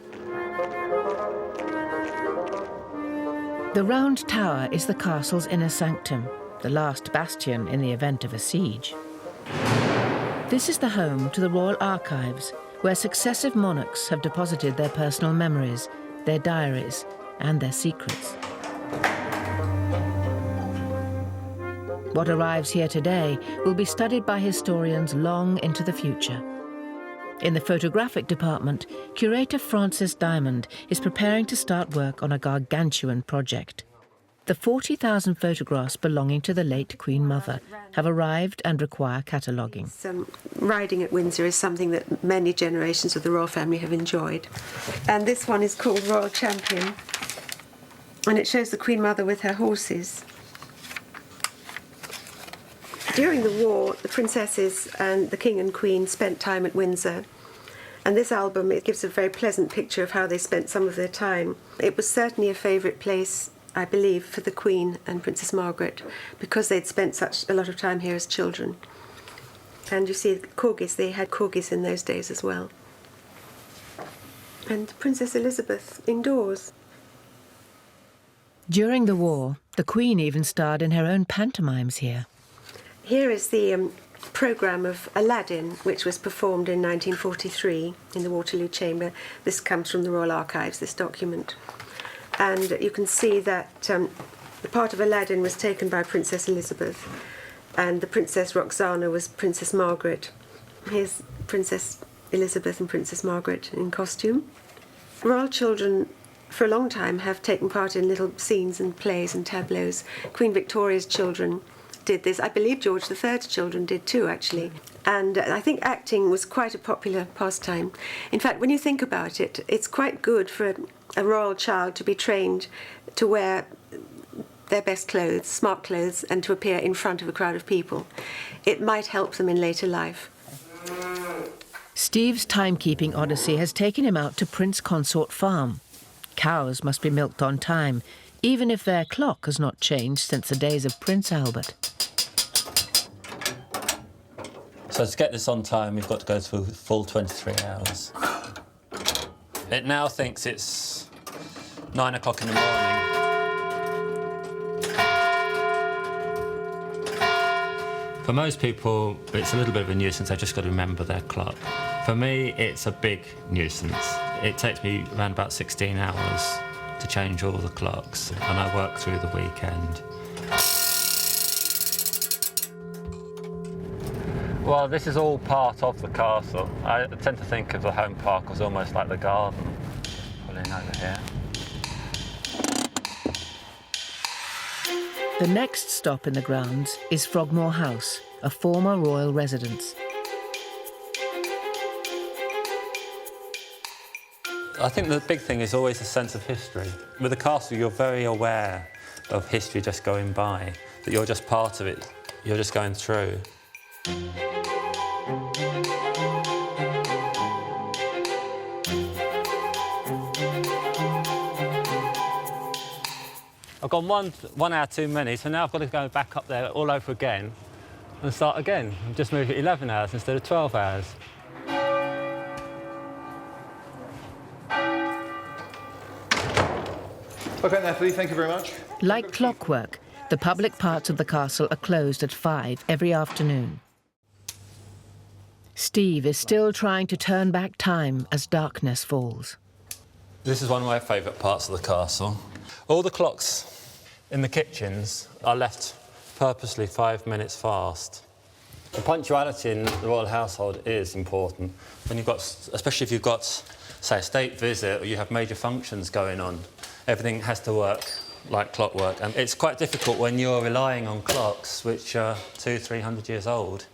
Speaker 1: The round tower is the castle's inner sanctum, the last bastion in the event of a siege. This is the home to the Royal Archives, where successive monarchs have deposited their personal memories, their diaries, and their secrets. What arrives here today will be studied by historians long into the future. In the photographic department, curator Francis Diamond is preparing to start work on a gargantuan project. The 40,000 photographs belonging to the late Queen Mother have arrived and require cataloguing.
Speaker 12: Riding at Windsor is something that many generations of the royal family have enjoyed. And this one is called Royal Champion, and it shows the Queen Mother with her horses. During the war, the princesses and the King and Queen spent time at Windsor. And this album, it gives a very pleasant picture of how they spent some of their time. It was certainly a favourite place, I believe, for the Queen and Princess Margaret, because they'd spent such a lot of time here as children. And you see corgis, they had corgis in those days as well. And Princess Elizabeth indoors.
Speaker 1: During the war, the Queen even starred in her own pantomimes here.
Speaker 12: Here is the programme of Aladdin, which was performed in 1943 in the Waterloo Chamber. This comes from the Royal Archives, this document. And you can see that the part of Aladdin was taken by Princess Elizabeth, and the Princess Roxana was Princess Margaret. Here's Princess Elizabeth and Princess Margaret in costume. Royal children for a long time have taken part in little scenes and plays and tableaux. Queen Victoria's children did this. I believe George III's children did too, actually. And I think acting was quite a popular pastime. In fact, when you think about it, it's quite good for a royal child to be trained to wear their best clothes, smart clothes, and to appear in front of a crowd of people. It might help them in later life.
Speaker 1: Steve's timekeeping odyssey has taken him out to Prince Consort Farm. Cows must be milked on time, even if their clock has not changed since the days of Prince Albert.
Speaker 3: So to get this on time, we've got to go through full 23 hours. It now thinks it's 9 o'clock in the morning. For most people, it's a little bit of a nuisance. They've just got to remember their clock. For me, it's a big nuisance. It takes me around about 16 hours to change all the clocks, and I work through the weekend. Well, this is all part of the castle. I tend to think of the home park as almost like the garden. Pulling over here.
Speaker 1: The next stop in the grounds is Frogmore House, a former royal residence.
Speaker 3: I think the big thing is always a sense of history. With the castle, you're very aware of history just going by, that you're just part of it, you're just going through. I've gone 1 hour too many, so now I've got to go back up there all over again and start again. I've just moved it 11 hours instead of 12 hours.
Speaker 6: OK, Natalie, thank you very much.
Speaker 1: Like clockwork, the public parts of the castle are closed at 5 every afternoon. Steve is still trying to turn back time as darkness falls.
Speaker 3: This is one of my favourite parts of the castle. All the clocks in the kitchens are left purposely 5 minutes fast. The punctuality in the royal household is important. When you've got, especially if you've got, say, a state visit or you have major functions going on, everything has to work like clockwork. And it's quite difficult when you're relying on clocks which are 200-300 years old.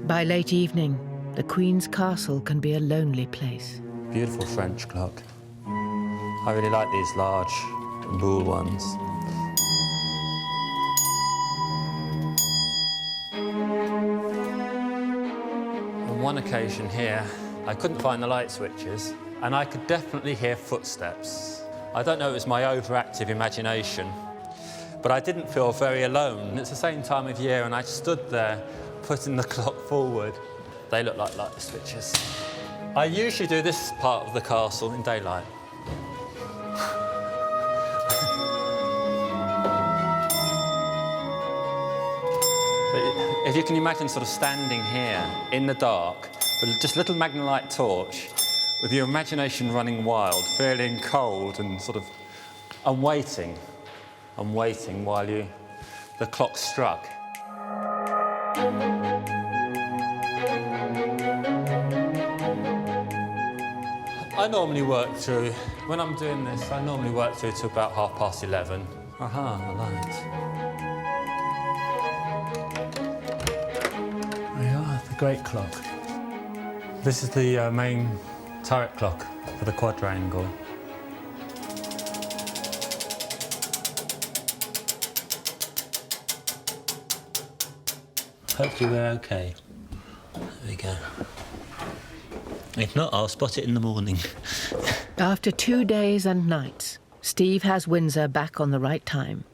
Speaker 1: By late evening, the Queen's castle can be a lonely place.
Speaker 3: Beautiful French clock. I really like these large rule ones. On one occasion here, I couldn't find the light switches, and I could definitely hear footsteps. I don't know if it was my overactive imagination, but I didn't feel very alone. It's the same time of year, and I stood there putting the clock forward. They look like light switches. I usually do this part of the castle in daylight. If you can imagine sort of standing here in the dark with just a little magnolite torch, with your imagination running wild, feeling cold and sort of... I'm waiting while the clock struck. I normally work through, when I'm doing this, I normally work through to about 11:30. Aha, the lights. There you are, the great clock. This is the main turret clock for the quadrangle. Hopefully we're okay. There we go. If not, I'll spot it in the morning.
Speaker 1: After 2 days and nights, Steve has Windsor back on the right time.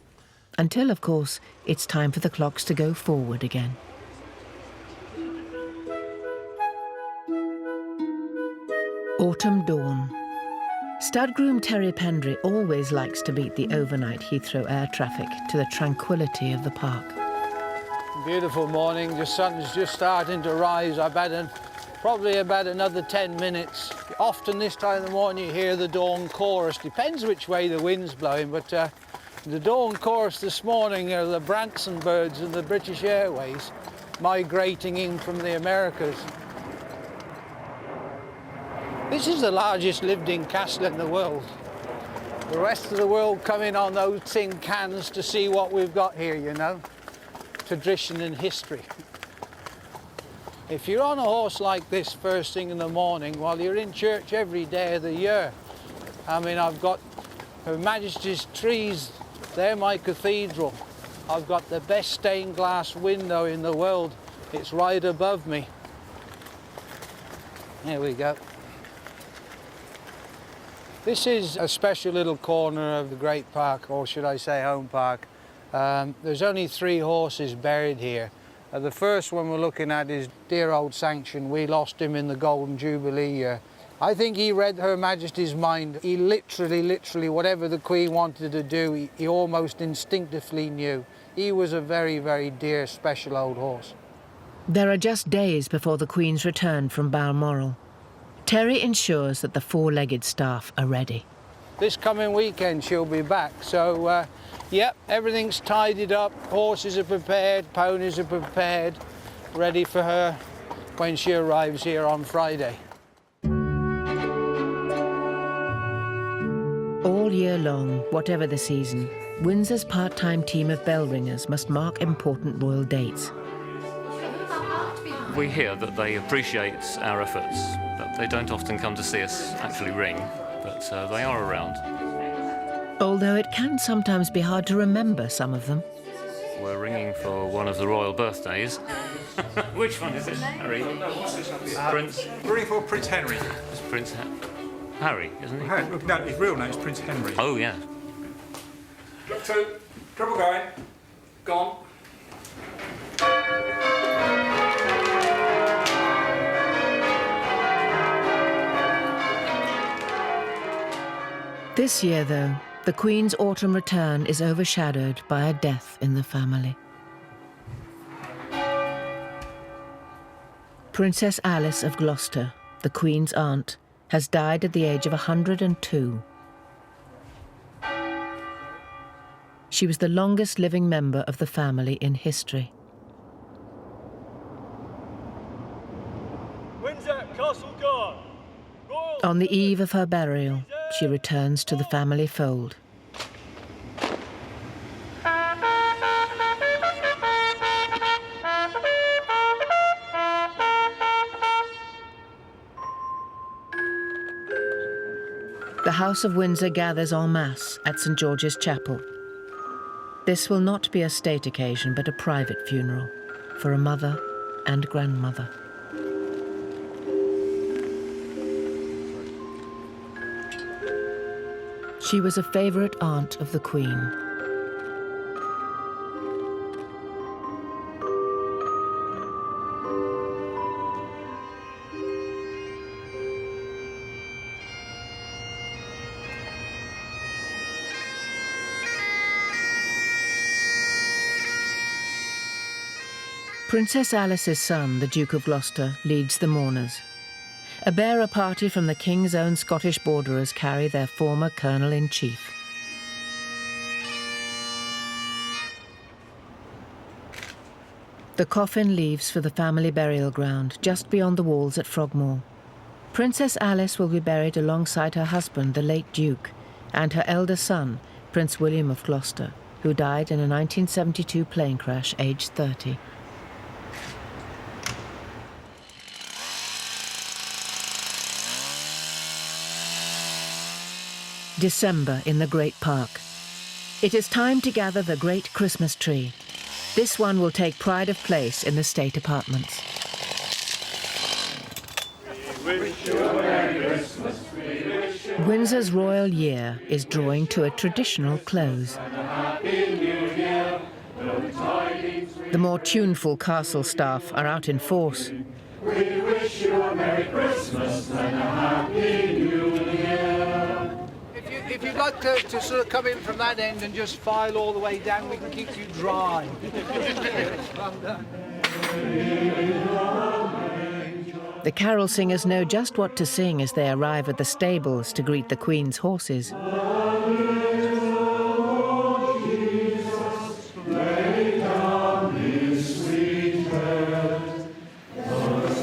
Speaker 1: Until, of course, it's time for the clocks to go forward again. Autumn dawn. Stud groom Terry Pendry always likes to beat the overnight Heathrow air traffic to the tranquility of the park.
Speaker 10: Beautiful morning, the sun's just starting to rise. I've had probably about another 10 minutes. Often this time of the morning you hear the dawn chorus. Depends which way the wind's blowing, but the dawn chorus this morning are the Branson birds and the British Airways migrating in from the Americas. This is the largest lived-in castle in the world. The rest of the world come in on those tin cans to see what we've got here, you know. Tradition and history. If you're on a horse like this first thing in the morning, while you're in church every day of the year, I mean, I've got Her Majesty's trees, they're my cathedral. I've got the best stained glass window in the world. It's right above me. There we go. This is a special little corner of the great park, or should I say home park. There's only 3 horses buried here. The first one we're looking at is dear old Sanction. We lost him in the Golden Jubilee year. I think he read Her Majesty's mind. He literally, whatever the Queen wanted to do, he almost instinctively knew. He was a very, very dear, special old horse.
Speaker 1: There are just days before the Queen's return from Balmoral. Terry ensures that the four-legged staff are ready.
Speaker 10: This coming weekend she'll be back, so yep, everything's tidied up, horses are prepared, ponies are prepared, ready for her when she arrives here on Friday.
Speaker 1: All year long, whatever the season, Windsor's part-time team of bell ringers must mark important royal dates.
Speaker 14: We hear that they appreciate our efforts, but they don't often come to see us actually ring, but they are around.
Speaker 1: Although it can sometimes be hard to remember some of them.
Speaker 14: We're ringing for one of the royal birthdays. Which one is it, Harry? Prince?
Speaker 15: We're ringing for Prince Henry.
Speaker 14: It's Prince Harry, isn't he?
Speaker 15: No, his real name is Prince Henry.
Speaker 14: Oh, yeah.
Speaker 15: Look two, trouble going, gone.
Speaker 1: This year, though, the Queen's autumn return is overshadowed by a death in the family. Princess Alice of Gloucester, the Queen's aunt, has died at the age of 102. She was the longest living member of the family in history.
Speaker 16: Windsor Castle Guard.
Speaker 1: On the eve of her burial, she returns to the family fold. The House of Windsor gathers en masse at St. George's Chapel. This will not be a state occasion, but a private funeral for a mother and grandmother. She was a favourite aunt of the Queen. Princess Alice's son, the Duke of Gloucester, leads the mourners. A bearer party from the King's own Scottish borderers carry their former Colonel-in-Chief. The coffin leaves for the family burial ground just beyond the walls at Frogmore. Princess Alice will be buried alongside her husband, the late Duke, and her elder son, Prince William of Gloucester, who died in a 1972 plane crash, aged 30. December in the Great Park. It is time to gather the great Christmas tree. This one will take pride of place in the state apartments. Windsor's royal year is drawing to a traditional close. The more tuneful castle staff are out in force.
Speaker 16: We wish you a Merry Christmas and a Happy New Year.
Speaker 10: If you'd like to sort of come in from that end and just file all the way down, we can keep you dry.
Speaker 1: The carol singers know just what to sing as they arrive at the stables to greet the Queen's horses.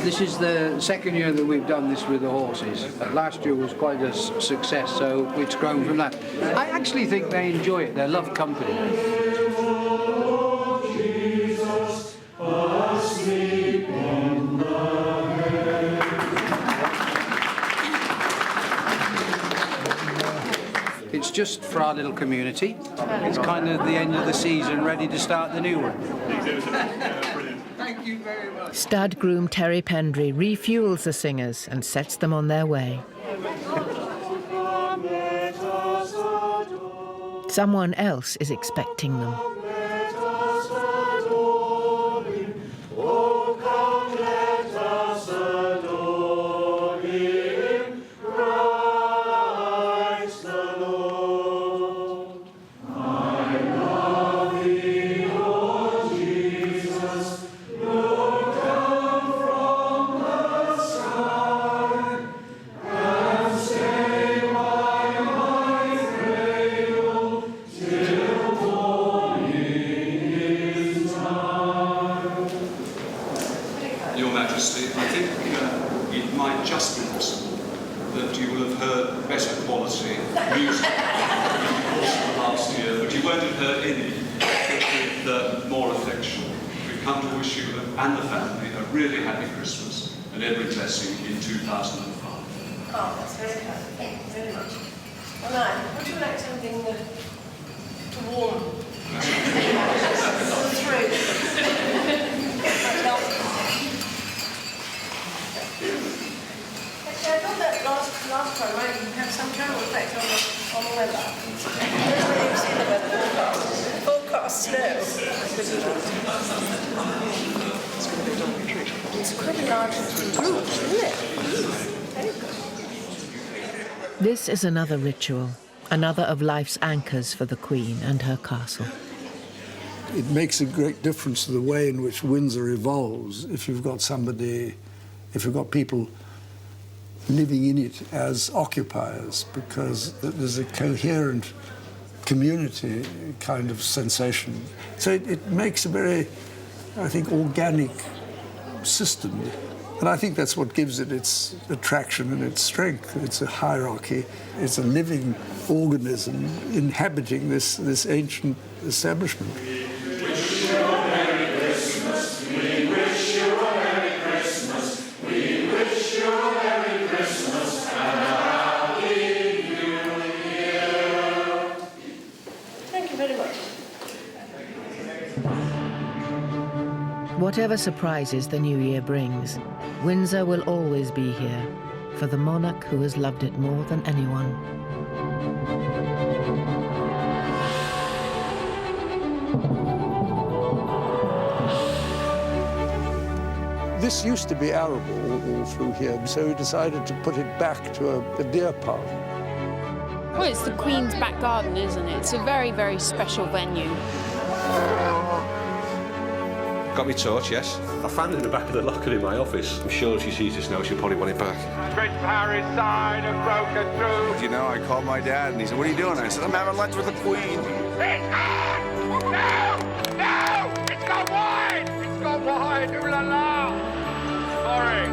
Speaker 10: This is the second year that we've done this with the horses. Last year was quite a success, so it's grown from that. I actually think they enjoy it. They love company. It's just for our little community. It's kind of the end of the season, ready to start the new one. Thank you very much.
Speaker 1: Stud groom Terry Pendry refuels the singers and sets them on their way. Someone else is expecting them.
Speaker 9: wedded her in it with more affection. We've come to wish you and the family a really happy Christmas and every blessing in 2005.
Speaker 17: Oh, that's very kind. Thank you very much. Well, now, would you like something to warm the throat? Actually, I thought that last time might have some kind of effect on the weather. You've seen the weather forecast snow. It's quite a large group, isn't it? Very good.
Speaker 1: This is another ritual, another of life's anchors for the Queen and her castle.
Speaker 13: It makes a great difference to the way in which Windsor evolves if you've got people living in it as occupiers, because there's a coherent community kind of sensation. So it makes a very, I think, organic system. And I think that's what gives it its attraction and its strength. It's a hierarchy. It's a living organism inhabiting this ancient establishment.
Speaker 1: Whatever surprises the new year brings, Windsor will always be here for the monarch who has loved it more than anyone.
Speaker 13: This used to be arable all through here, so we decided to put it back to a deer park.
Speaker 18: Well, it's the Queen's back garden, isn't it? It's a very, very special venue.
Speaker 19: Got me torch, yes. I found it in the back of the locker in my office. I'm sure if she sees this now, she'll probably want it back.
Speaker 20: Prince Harry's side and broken through.
Speaker 19: You know, I called my dad and he said, "What are you doing?" I said, "I'm having lunch with the Queen."
Speaker 20: It's on! No! No! It's gone wide! It's gone wide! Ooh la la! Sorry.